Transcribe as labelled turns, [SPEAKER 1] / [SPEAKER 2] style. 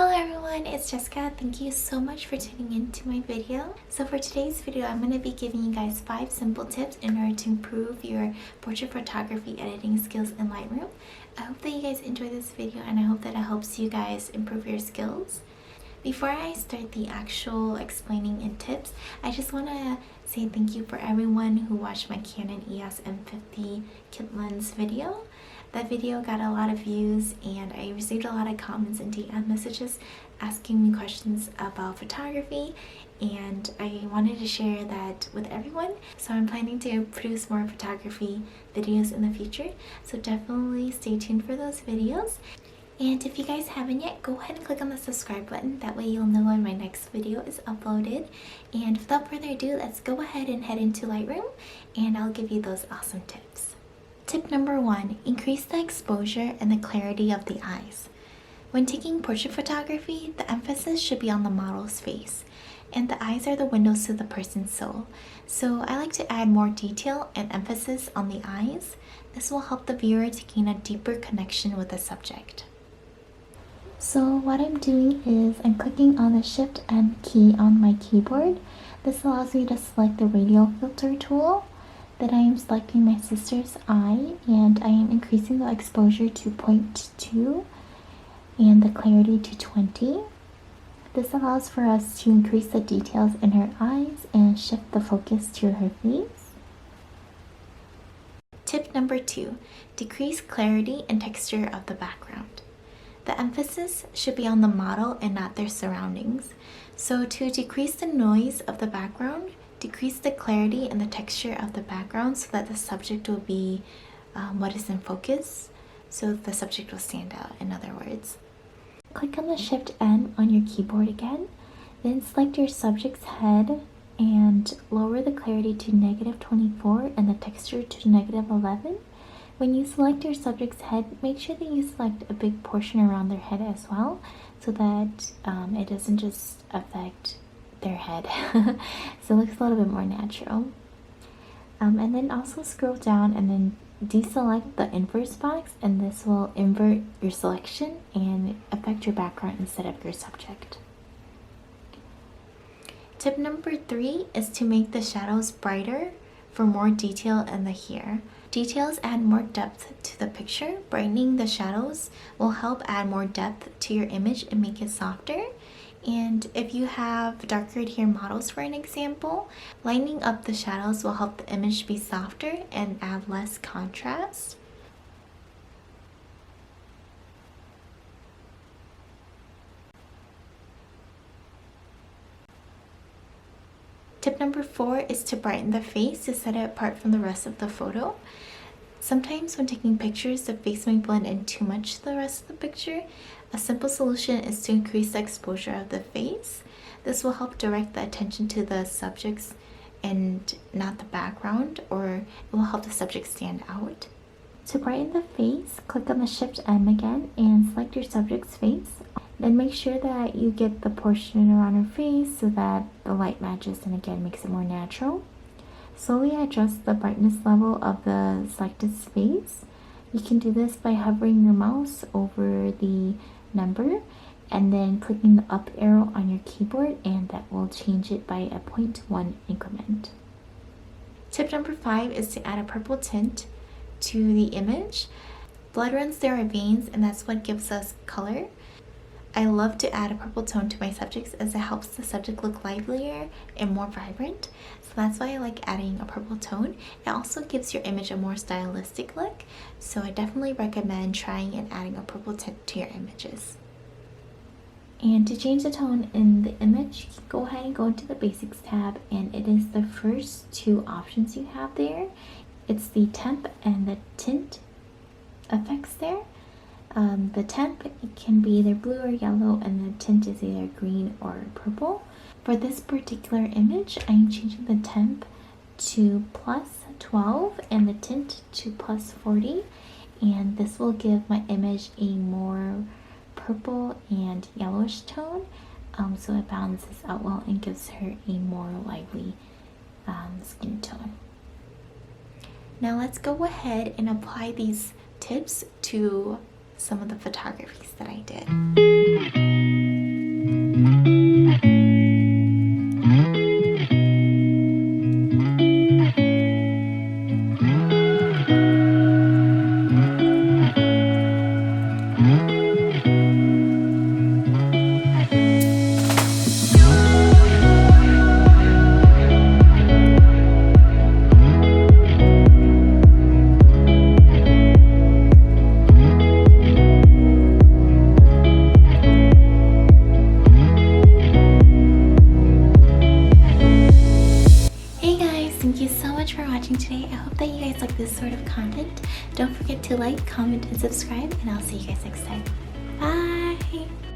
[SPEAKER 1] Hello everyone, it's Jessica. Thank you so much for tuning into my video. So for today's video, I'm going to be giving you guys 5 simple tips in order to improve your portrait photography editing skills in Lightroom. I hope that you guys enjoy this video and I hope that it helps you guys improve your skills. Before I start the actual explaining and tips, I just want to say thank you for everyone who watched my Canon EOS M50 kit lens video. That video got a lot of views and I received a lot of comments and DM messages asking me questions about photography, and I wanted to share that with everyone. So I'm planning to produce more photography videos in the future, so definitely stay tuned for those videos. And if you guys haven't yet, go ahead and click on the subscribe button. That way you'll know when my next video is uploaded. And without further ado, let's go ahead and head into Lightroom and I'll give you those awesome tips. Tip number 1, increase the exposure and the clarity of the eyes. When taking portrait photography, the emphasis should be on the model's face, and the eyes are the windows to the person's soul. So I like to add more detail and emphasis on the eyes. This will help the viewer to gain a deeper connection with the subject. So what I'm doing is I'm clicking on the Shift M key on my keyboard. This allows me to select the radial filter tool. Then I am selecting my sister's eye and I am increasing the exposure to 0.2 and the clarity to 20. This allows for us to increase the details in her eyes and shift the focus to her face. Tip number 2, decrease clarity and texture of the background. The emphasis should be on the model and not their surroundings. So to decrease the noise of the background, decrease the clarity and the texture of the background so that the subject will be what is in focus, so the subject will stand out, in other words. Click on the Shift N on your keyboard again, then select your subject's head and lower the clarity to -24 and the texture to -11. When you select your subject's head, make sure that you select a big portion around their head as well, so that it doesn't just affect their head. So it looks a little bit more natural. And then also scroll down and then deselect the inverse box, and this will invert your selection and affect your background instead of your subject. Tip number 3 is to make the shadows brighter for more detail in the hair. Details add more depth to the picture. Brightening the shadows will help add more depth to your image and make it softer. And if you have darker hair models, for an example, lightening up the shadows will help the image be softer and add less contrast. Tip number 4 is to brighten the face to set it apart from the rest of the photo. Sometimes when taking pictures, the face may blend in too much to the rest of the picture. A simple solution is to increase the exposure of the face. This will help direct the attention to the subjects and not the background, or it will help the subject stand out. To brighten the face, click on the Shift M again and select your subject's face. Then make sure that you get the portion around her face so that the light matches and again makes it more natural. Slowly adjust the brightness level of the selected face. You can do this by hovering your mouse over the number and then clicking the up arrow on your keyboard, and that will change it by a 0.1 increment. Tip number 5 is to add a purple tint to the image. Blood runs through our veins and that's what gives us color. I love to add a purple tone to my subjects as it helps the subject look livelier and more vibrant. So that's why I like adding a purple tone. It also gives your image a more stylistic look. So I definitely recommend trying and adding a purple tint to your images. And to change the tone in the image, you can go ahead and go into the Basics tab, and it is the first 2 options you have there. It's the temp and the tint effects there. The temp, it can be either blue or yellow, and the tint is either green or purple. For this particular image, I'm changing the temp to +12 and the tint to +40, and this will give my image a more purple and yellowish tone, so it balances out well and gives her a more lively skin tone. Now let's go ahead and apply these tips to some of the photographies that I did. much for watching today. I hope that you guys like this sort of content. Don't forget to like, comment, and subscribe, and I'll see you guys next time. Bye!